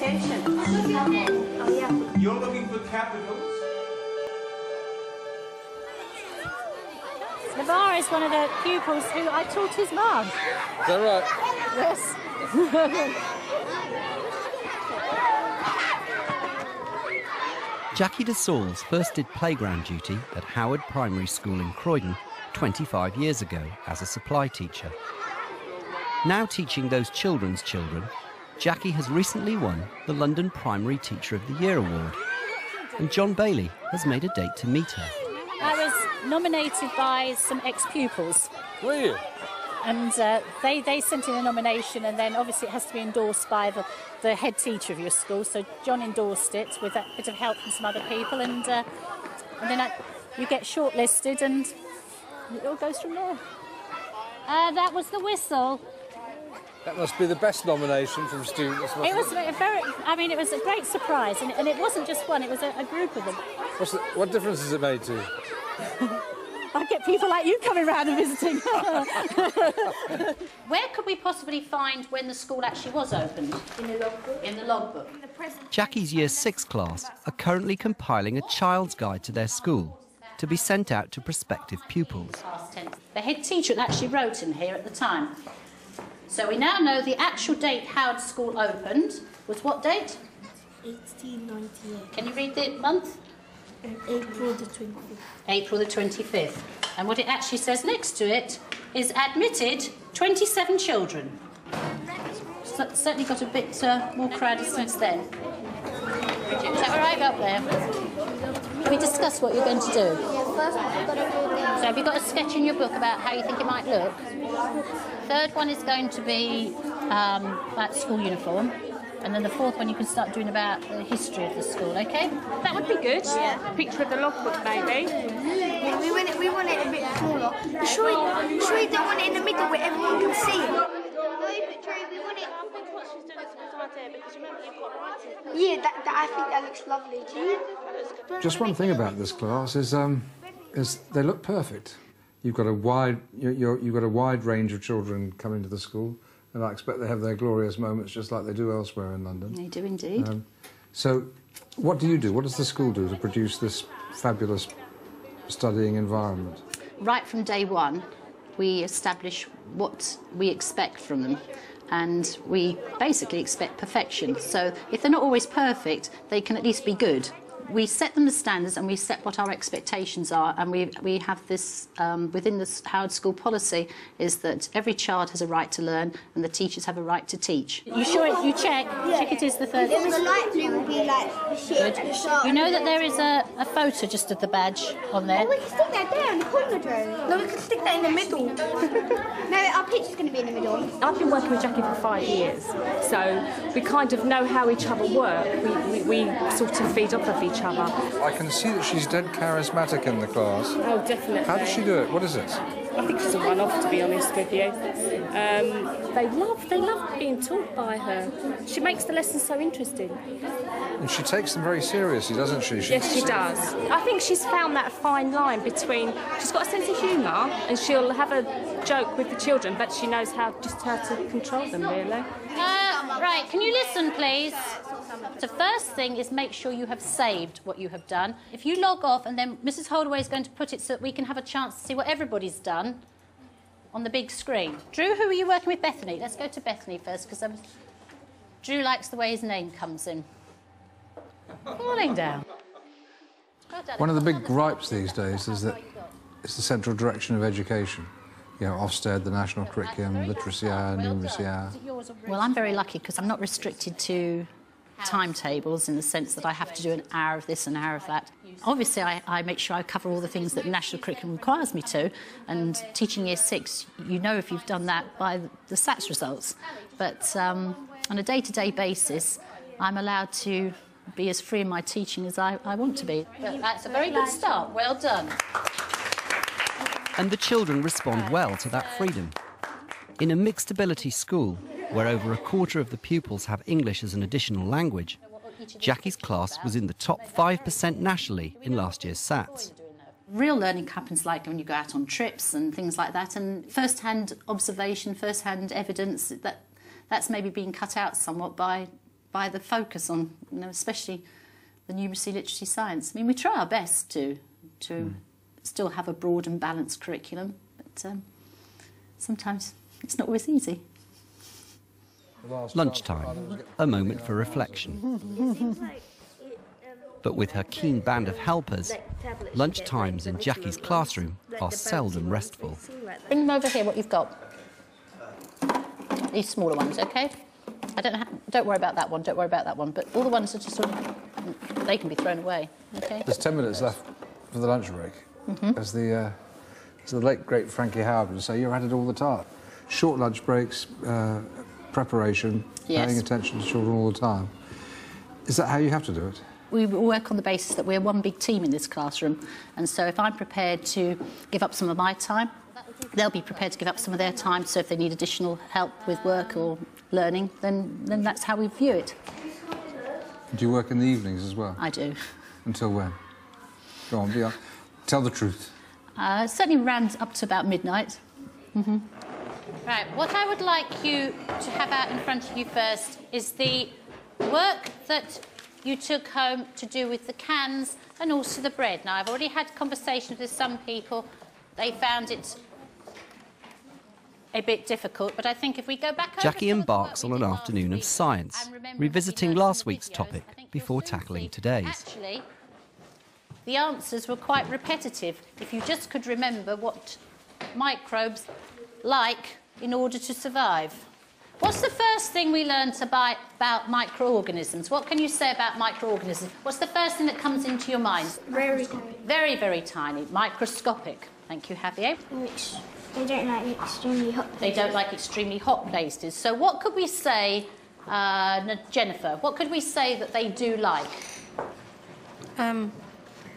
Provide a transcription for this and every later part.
attention. Oh, yeah. You're looking for capitals? Navarre is one of the pupils who I taught his mum. Is that right? Yes. Jackie de Saules first did playground duty at Howard Primary School in Croydon 25 years ago as a supply teacher. Now teaching those children's children, Jackie has recently won the London Primary Teacher of the Year award, and John Bailey has made a date to meet her. I was nominated by some ex-pupils. Were you? And they sent in a nomination, and then obviously it has to be endorsed by the head teacher of your school. So John endorsed it with a bit of help from some other people, and then you get shortlisted, and it all goes from there. That was the whistle. That must be the best nomination from students. It was it was a great surprise, and it wasn't just one; it was a group of them. What difference has it made to you? I get people like you coming round and visiting. Where could we possibly find when the school actually was opened? In the logbook. In the logbook. Jackie's Year 6 class are currently compiling a child's guide to their school to be sent out to prospective pupils. The head teacher actually wrote in here at the time. So we now know the actual date Howard School opened was what date? 1898. Can you read the month? April the 25th. April the 25th. And what it actually says next to it is admitted 27 children. So certainly got a bit more crowded since then. Is that all right up there? Can we discuss what you're going to do? Yeah, first one we've got to do the... So have you got a sketch in your book about how you think it might look? Third one is going to be about school uniform. And then the fourth one you can start doing about the history of the school, OK? That would be good. Yeah. A picture of the logbook, maybe. Yeah, we want it a bit smaller. Sure you don't want it in the middle where everyone can see it. No, but Trey, we want it... I think what she's doing is a good idea, because remember you've got writing. Yeah, I think that looks lovely, do you? Just one thing about this class is they look perfect. You've got a wide range of children coming to the school, and I expect they have their glorious moments just like they do elsewhere in London. They do indeed. So, what do you do? What does the school do to produce this fabulous studying environment? Right from day one, we establish what we expect from them. And we basically expect perfection. So if they're not always perfect, they can at least be good. We set them the standards and we set what our expectations are, and we have this within the Howard School policy is that every child has a right to learn and the teachers have a right to teach. You sure you check? Yeah. Check it is the third. The light blue will be like the ship. You know that there is a photo just of the badge on there? Oh, we can stick that there in the corner, Joe. No, we can stick that in the middle. No, our picture's going to be in the middle. I've been working with Jackie for 5 years, so we kind of know how each other work. We sort of feed off of each other. I can see that she's dead charismatic in the class. Oh, definitely. How does she do it? What is it? I think she's a one-off, to be honest with you. They love being taught by her. She makes the lessons so interesting. And she takes them very seriously, doesn't she? Yes, she does. I think she's found that fine line between... She's got a sense of humour and she'll have a joke with the children, but she knows how to control them, really. Right, can you listen, please? The first thing is make sure you have saved what you have done. If you log off and then Mrs. Holdaway is going to put it so that we can have a chance to see what everybody's done on the big screen. Drew, who are you working with? Bethany. Let's go to Bethany first, because Drew likes the way his name comes in. Falling down. Well done. One of the big gripes these days is that it's the central direction of education. You know, Ofsted, the national curriculum, literacy hour, numeracy hour. Well, I'm very lucky because I'm not restricted to timetables in the sense that I have to do an hour of this, an hour of that. Obviously, I make sure I cover all the things that the national curriculum requires me to, and teaching Year 6, you know if you've done that by the SATs results. But on a day-to-day basis, I'm allowed to be as free in my teaching as I want to be. But that's a very good start. Well done. And the children respond well to that freedom. In a mixed ability school, where over a quarter of the pupils have English as an additional language, Jackie's class was in the top 5% nationally in last year's SATs. Real learning happens like when you go out on trips and things like that, and first-hand observation, first-hand evidence, that's maybe being cut out somewhat by by the focus on, you know, especially the numeracy, literacy, science. I mean, we try our best to still have a broad and balanced curriculum, but sometimes it's not always easy. Lunchtime, a moment for reflection. But with her keen band of helpers, lunchtimes in Jackie's classroom are seldom restful. Bring them over here, what you've got. These smaller ones, OK? Don't worry about that one, don't worry about that one, but all the ones that are sort of, they can be thrown away, OK? There's 10 minutes left for the lunch break. As the late, great Frankie Howard would say, you're at it all the time. Short lunch breaks, preparation, paying attention to children all the time. Is that how you have to do it? We work on the basis that we're one big team in this classroom, and so if I'm prepared to give up some of my time, they'll be prepared to give up some of their time, so if they need additional help with work or learning, then that's how we view it. Do you work in the evenings as well? I do. Until when? Go on, be on. Tell the truth. Certainly round up to about midnight. Right, what I would like you to have out in front of you first is the work that you took home to do with the cans and also the bread. Now, I've already had conversations with some people. They found it a bit difficult, but I think if we go back over Jackie some of the work embarks we on an did last afternoon of week science, and remember what revisiting we heard from last the week's videos, topic I think before you'll soon tackling see today's. Actually, the answers were quite repetitive. If you just could remember what microbes like in order to survive. What's the first thing we learnt about microorganisms? What can you say about microorganisms? What's the first thing that comes into your mind? Very tiny. Very, very tiny, microscopic. Thank you, Javier. They don't like extremely hot. They don't like extremely hot places. So what could we say, Jennifer, what could we say that they do like?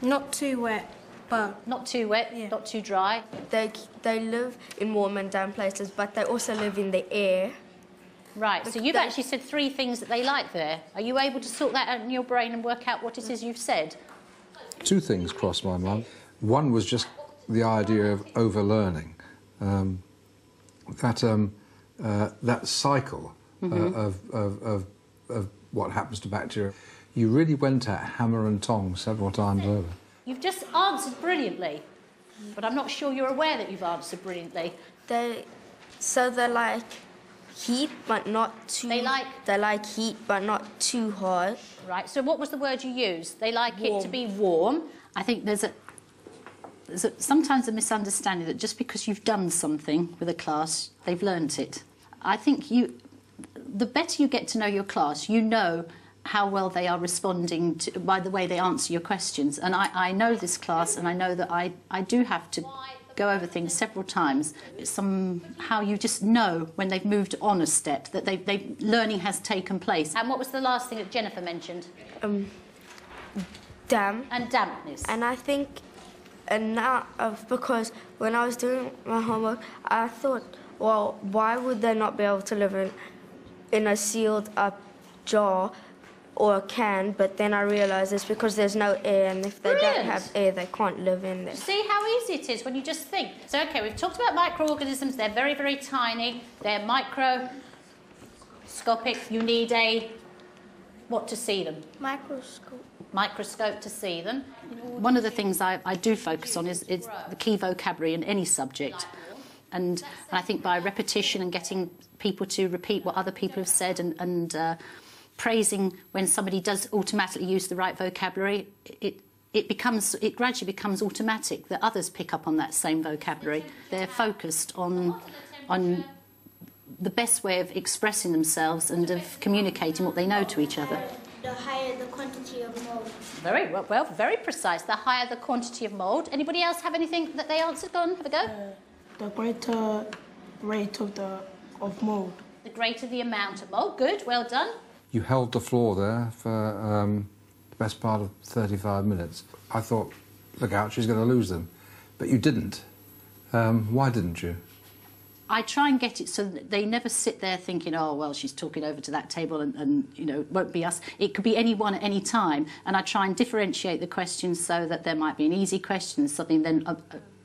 Not too wet, but... Not too wet, not too dry. They live in warm and damp places, but they also live in the air. Right, so you've actually said 3 things that they like there. Are you able to sort that out in your brain and work out what it is you've said? 2 things crossed my mind. One was just the idea of overlearning. That cycle of what happens to bacteria. You really went at hammer and tongs several times over. You've just answered brilliantly, but I'm not sure you're aware that you've answered brilliantly. They like heat, but not too... They like heat, but not too hot. Right, so what was the word you used? They like it to be warm. I think there's sometimes a misunderstanding that just because you've done something with a class, they've learnt it. I think the better you get to know your class, you know how well they are responding by the way they answer your questions. And I know this class, and I know that I do have to go over things several times. Somehow you just know when they've moved on a step, that learning has taken place. And what was the last thing that Jennifer mentioned? Damp. And dampness. And I think, because when I was doing my homework, I thought, well, why would they not be able to live in a sealed up jar or a can? But then I realised it's because there's no air, and if they don't have air, they can't live in there. See how easy it is when you just think. So, OK, we've talked about microorganisms. They're very, very tiny. They're microscopic. You need what to see them? Microscope. Microscope to see them. One of the things I do focus on is the key vocabulary in any subject. And I think by repetition and getting people to repeat what other people have said and praising when somebody does automatically use the right vocabulary, it gradually becomes automatic that others pick up on that same vocabulary. They're focused on the best way of expressing themselves and of communicating what they know to each other. The higher the quantity of mould. Very well, very precise. The higher the quantity of mould. Anybody else have anything that they answered? Go on, have a go. The greater rate of mould. The greater the amount of mould. Good, well done. You held the floor there for the best part of 35 minutes. I thought, look out, she's going to lose them. But you didn't. Why didn't you? I try and get it so that they never sit there thinking, oh, well, she's talking over to that table and you know, it won't be us. It could be anyone at any time. And I try and differentiate the questions so that there might be an easy question, something then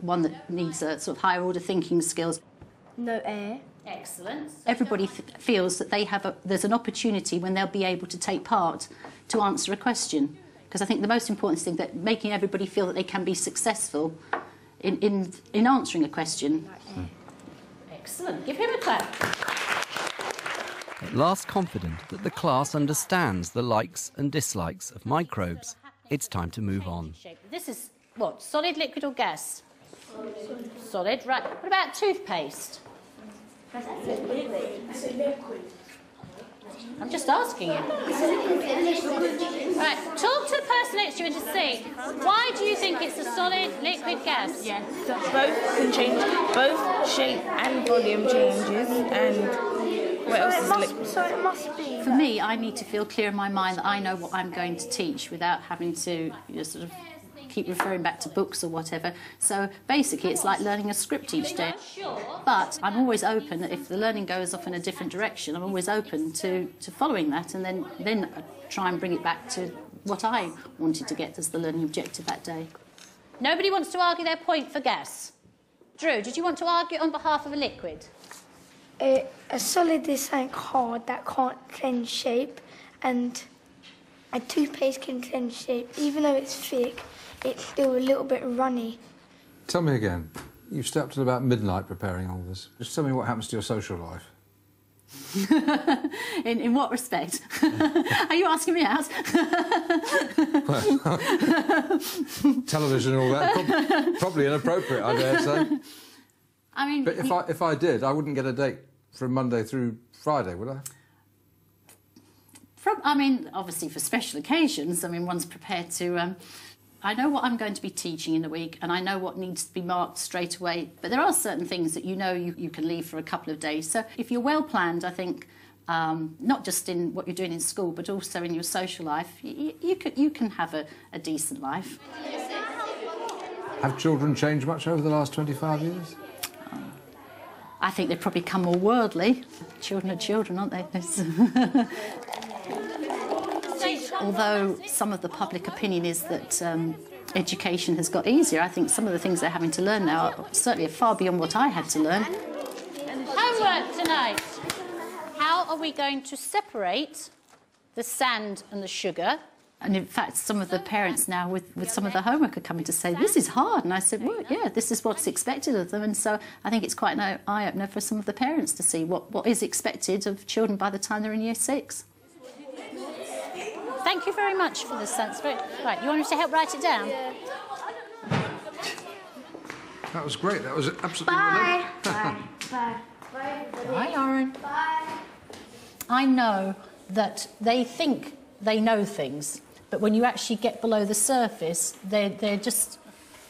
one that needs a sort of higher order thinking skills. No air. Excellent. Everybody feels that there's an opportunity when they'll be able to take part to answer a question. Because I think the most important thing that making everybody feel that they can be successful in answering a question. Excellent. Give him a clap. At last confident that the class understands the likes and dislikes of microbes, it's time to move on. This is what? Solid, liquid or gas? Solid. Right. What about toothpaste? I'm just asking you. Right, talk to the person next to you and just see, why do you think it's a solid, liquid, gas? Yes, so both can change, both shape and volume changes, and what else is liquid? So it must be. For me, I need to feel clear in my mind that I know what I'm going to teach without having to sort of keep referring back to books or whatever. So basically it's like learning a script each day. But I'm always open that if the learning goes off in a different direction, I'm always open to following that and then try and bring it back to what I wanted to get as the learning objective that day. Nobody wants to argue their point for gas. Drew, did you want to argue on behalf of a liquid? A solid is something hard that can't change shape, and a toothpaste can change shape. Even though it's thick, it's still a little bit runny. Tell me again. You stepped at about midnight preparing all this. Just tell me what happens to your social life. in what respect? Are you asking me out? Well, television and all that, probably inappropriate, I dare say. I mean, but if I did, I wouldn't get a date from Monday through Friday, would I? I mean, obviously for special occasions, I mean, one's prepared to... I know what I'm going to be teaching in the week and I know what needs to be marked straight away, but there are certain things that you know you can leave for a couple of days. So if you're well planned, I think, not just in what you're doing in school, but also in your social life, you can have a decent life. Have children changed much over the last 25 years? I think they've probably become more worldly. Children are children, aren't they? Although some of the public opinion is that education has got easier, I think some of the things they're having to learn now are certainly far beyond what I had to learn. Homework tonight. How are we going to separate the sand and the sugar? And in fact, some of the parents now with some of the homework are coming to say, this is hard. And I said, well, yeah, this is what's expected of them. And so I think it's quite an eye-opener for some of the parents to see what is expected of children by the time they're in Year 6. Thank you very much for this sense. Right, you want me to help write it down? Yeah. That was great. That was absolutely Bye. brilliant. Bye. Bye. Bye, Lauren. Bye. I know that they think they know things, but when you actually get below the surface, they're just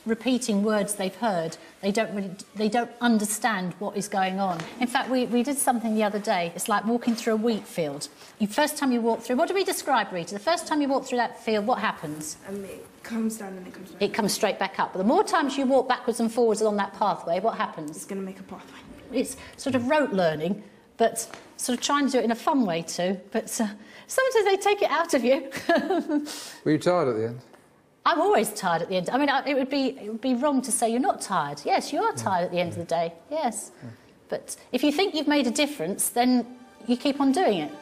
repeating words they've heard. They don't understand what is going on. In fact, we did something the other day. It's like walking through a wheat field. The first time you walk through, what do we describe, Rita? The first time you walk through that field, what happens? It comes down and it comes back. It comes straight back up. But the more times you walk backwards and forwards along that pathway, what happens? It's going to make a pathway. It's sort of rote learning, but sort of trying to do it in a fun way too. But sometimes they take it out of you. Were you tired at the end? I'm always tired at the end. I mean, it would be wrong to say you're not tired. Yes, you are tired at the end of the day. Yes. But if you think you've made a difference, then you keep on doing it.